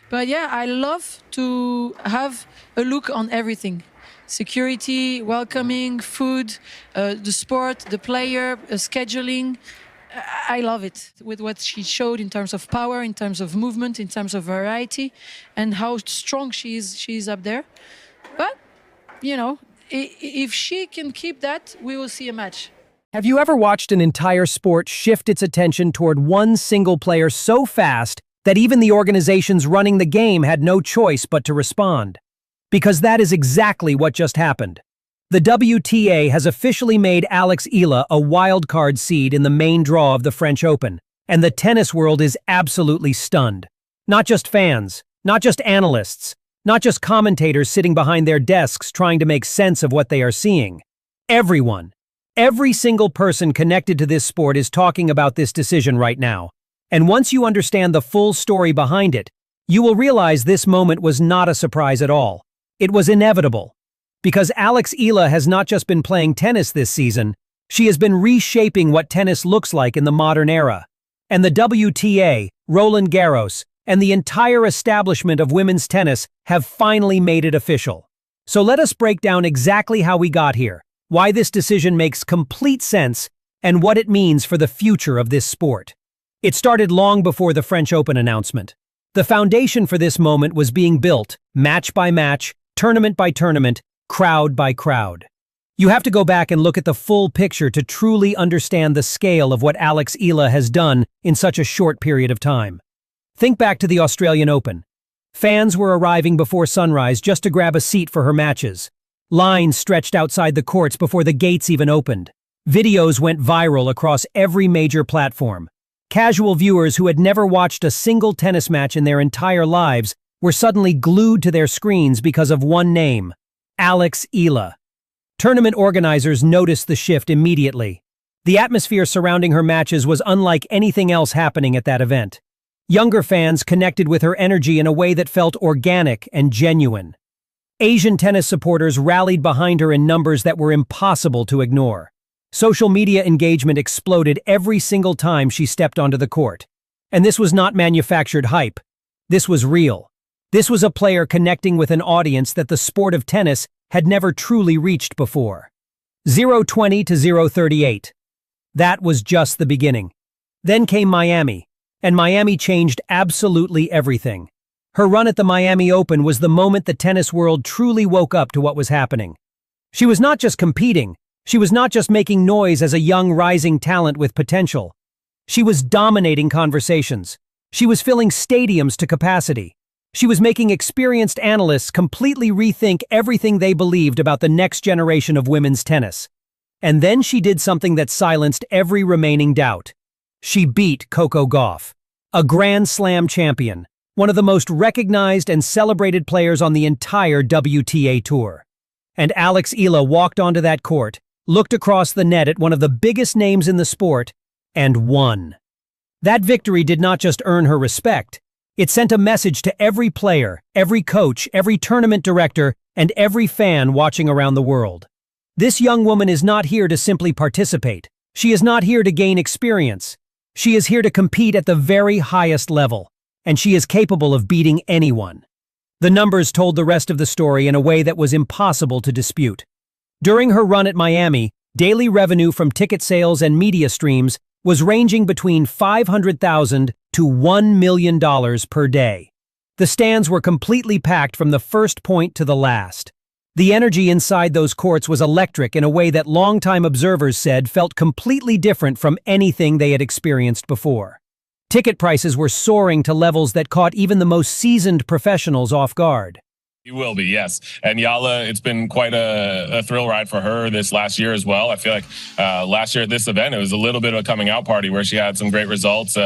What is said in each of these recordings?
But yeah, I love to have a look on everything. Security, welcoming, food, the sport, the player, scheduling. I love it with what she showed in terms of power, in terms of movement, in terms of variety, and how strong she is. She is up there. But you know, if she can keep that, we will see a match. Have you ever watched an entire sport shift its attention toward one single player so fast that even the organizations running the game had no choice but to respond? Because that is exactly what just happened. The WTA has officially made Eala a wildcard seed in the main draw of the French Open, and the tennis world is absolutely stunned. Not just fans, not just analysts, not just commentators sitting behind their desks trying to make sense of what they are seeing. Everyone, every single person connected to this sport is talking about this decision right now. And once you understand the full story behind it, you will realize this moment was not a surprise at all. It was inevitable. Because Eala has not just been playing tennis this season, she has been reshaping what tennis looks like in the modern era. And the WTA, Roland Garos, and the entire establishment of women's tennis have finally made it official. So let us break down exactly how we got here, why this decision makes complete sense, and what it means for the future of this sport. It started long before the French Open announcement. The foundation for this moment was being built, match by match, tournament by tournament, crowd by crowd. You have to go back and look at the full picture to truly understand the scale of what Eala has done in such a short period of time. Think back to the Australian Open. Fans were arriving before sunrise just to grab a seat for her matches. Lines stretched outside the courts before the gates even opened. Videos went viral across every major platform. Casual viewers who had never watched a single tennis match in their entire lives were suddenly glued to their screens because of one name: Eala. Tournament organizers noticed the shift immediately. The atmosphere surrounding her matches was unlike anything else happening at that event. Younger fans connected with her energy in a way that felt organic and genuine. Asian tennis supporters rallied behind her in numbers that were impossible to ignore. Social media engagement exploded every single time she stepped onto the court. And this was not manufactured hype. This was real. This was a player connecting with an audience that the sport of tennis had never truly reached before. 0-20 to 0-38. That was just the beginning. Then came Miami, and Miami changed absolutely everything. Her run at the Miami Open was the moment the tennis world truly woke up to what was happening. She was not just competing, she was not just making noise as a young rising talent with potential. She was dominating conversations. She was filling stadiums to capacity. She was making experienced analysts completely rethink everything they believed about the next generation of women's tennis. And then she did something that silenced every remaining doubt. She beat Coco Gauff, a Grand Slam champion, one of the most recognized and celebrated players on the entire WTA tour. And Eala walked onto that court, looked across the net at one of the biggest names in the sport, and won. That victory did not just earn her respect. It sent a message to every player, every coach, every tournament director, and every fan watching around the world. This young woman is not here to simply participate. She is not here to gain experience. She is here to compete at the very highest level, and she is capable of beating anyone. The numbers told the rest of the story in a way that was impossible to dispute. During her run at Miami, daily revenue from ticket sales and media streams was ranging between $500,000 to $1 million per day. The stands were completely packed from the first point to the last. The energy inside those courts was electric in a way that longtime observers said felt completely different from anything they had experienced before. Ticket prices were soaring to levels that caught even the most seasoned professionals off guard. He will be, yes. And Eala, it's been quite a thrill ride for her this last year as well. I feel like last year at this event, it was a little bit of a coming out party where she had some great results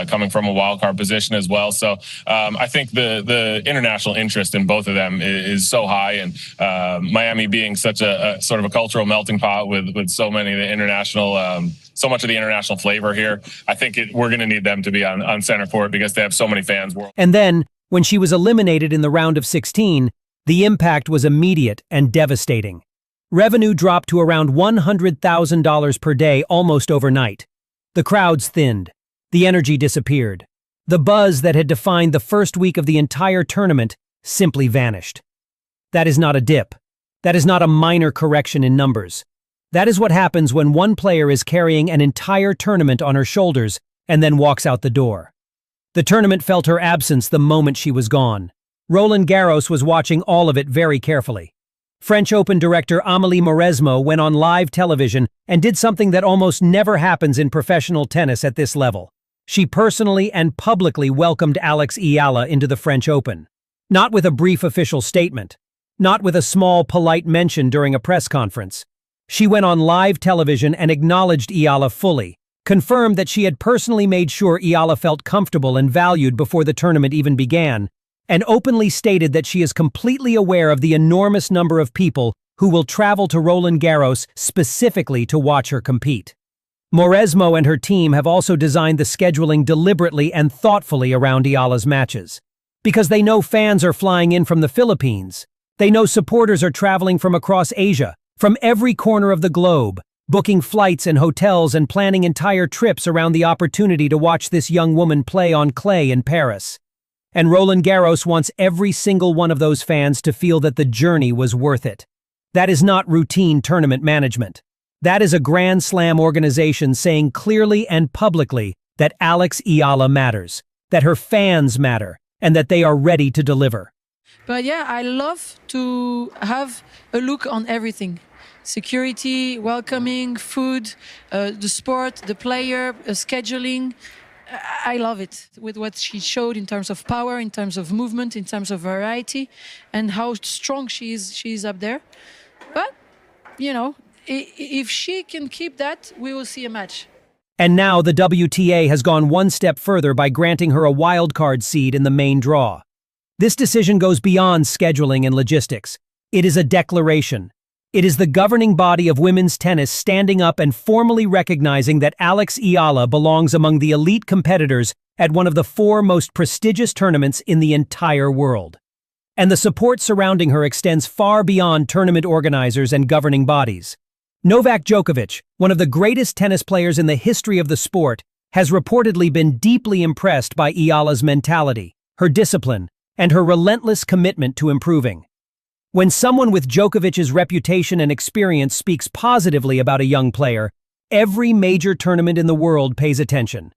coming from a wild card position as well. So I think the international interest in both of them is so high, and Miami being such a sort of a cultural melting pot with so many of the international so much of the international flavor here. I think we're going to need them to be on center court because they have so many fans. And then, when she was eliminated in the round of 16, the impact was immediate and devastating. Revenue dropped to around $100,000 per day almost overnight. The crowds thinned. The energy disappeared. The buzz that had defined the first week of the entire tournament simply vanished. That is not a dip. That is not a minor correction in numbers. That is what happens when one player is carrying an entire tournament on her shoulders and then walks out the door. The tournament felt her absence the moment she was gone. Roland Garros was watching all of it very carefully. French Open director Amélie Mauresmo went on live television and did something that almost never happens in professional tennis at this level. She personally and publicly welcomed Alex Eala into the French Open. Not with a brief official statement. Not with a small, polite mention during a press conference. She went on live television and acknowledged Eala fully, confirmed that she had personally made sure Eala felt comfortable and valued before the tournament even began, and openly stated that she is completely aware of the enormous number of people who will travel to Roland Garros specifically to watch her compete. Mauresmo and her team have also designed the scheduling deliberately and thoughtfully around Eala's matches. Because they know fans are flying in from the Philippines. They know supporters are traveling from across Asia, from every corner of the globe, booking flights and hotels and planning entire trips around the opportunity to watch this young woman play on clay in Paris. And Roland Garros wants every single one of those fans to feel that the journey was worth it. That is not routine tournament management. That is a Grand Slam organization saying clearly and publicly that Alex Eala matters, that her fans matter, and that they are ready to deliver. But yeah, I love to have a look on everything. Security, welcoming, food, the sport, the player, scheduling. I love it with what she showed in terms of power, in terms of movement, in terms of variety, and how strong she is up there. But, you know, if she can keep that, we will see a match. And now the WTA has gone one step further by granting her a wildcard seed in the main draw. This decision goes beyond scheduling and logistics. It is a declaration. It is the governing body of women's tennis standing up and formally recognizing that Alex Eala belongs among the elite competitors at one of the 4 most prestigious tournaments in the entire world. And the support surrounding her extends far beyond tournament organizers and governing bodies. Novak Djokovic, one of the greatest tennis players in the history of the sport, has reportedly been deeply impressed by Eala's mentality, her discipline, and her relentless commitment to improving. When someone with Djokovic's reputation and experience speaks positively about a young player, every major tournament in the world pays attention.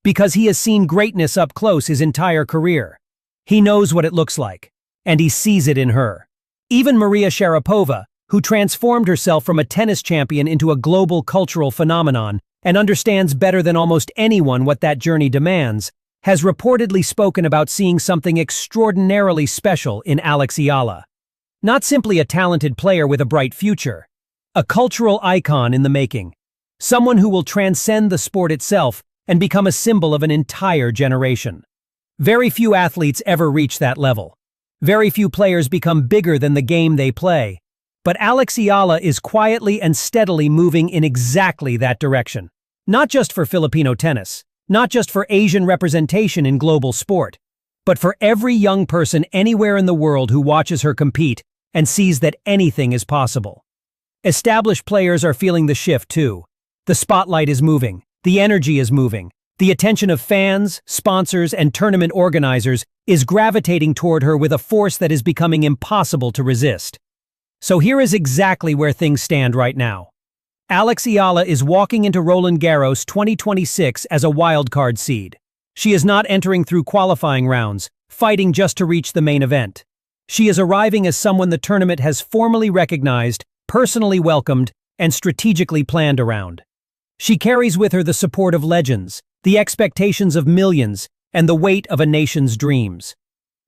Because he has seen greatness up close his entire career. He knows what it looks like, and he sees it in her. Even Maria Sharapova, who transformed herself from a tennis champion into a global cultural phenomenon and understands better than almost anyone what that journey demands, has reportedly spoken about seeing something extraordinarily special in Alex Eala. Not simply a talented player with a bright future, a cultural icon in the making, someone who will transcend the sport itself and become a symbol of an entire generation. Very few athletes ever reach that level. Very few players become bigger than the game they play. But Alex Eala is quietly and steadily moving in exactly that direction. Not just for Filipino tennis, not just for Asian representation in global sport, but for every young person anywhere in the world who watches her compete and sees that anything is possible. Established players are feeling the shift too. The spotlight is moving, the energy is moving, the attention of fans, sponsors, and tournament organizers is gravitating toward her with a force that is becoming impossible to resist. So here is exactly where things stand right now. Alex Eala is walking into Roland Garros 2026 as a wildcard seed. She is not entering through qualifying rounds, fighting just to reach the main event. She is arriving as someone the tournament has formally recognized, personally welcomed, and strategically planned around. She carries with her the support of legends, the expectations of millions, and the weight of a nation's dreams.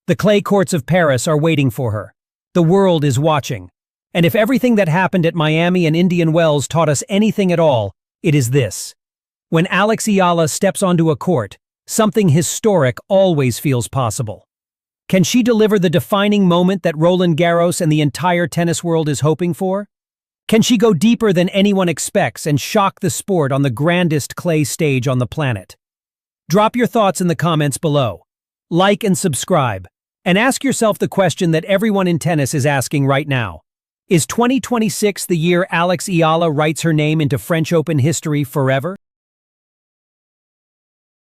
The clay courts of Paris are waiting for her. The world is watching. And if everything that happened at Miami and Indian Wells taught us anything at all, it is this. When Alex Eala steps onto a court, something historic always feels possible. Can she deliver the defining moment that Roland Garros and the entire tennis world is hoping for? Can she go deeper than anyone expects and shock the sport on the grandest clay stage on the planet? Drop your thoughts in the comments below. Like and subscribe. And ask yourself the question that everyone in tennis is asking right now. Is 2026 the year Alex Eala writes her name into French Open history forever?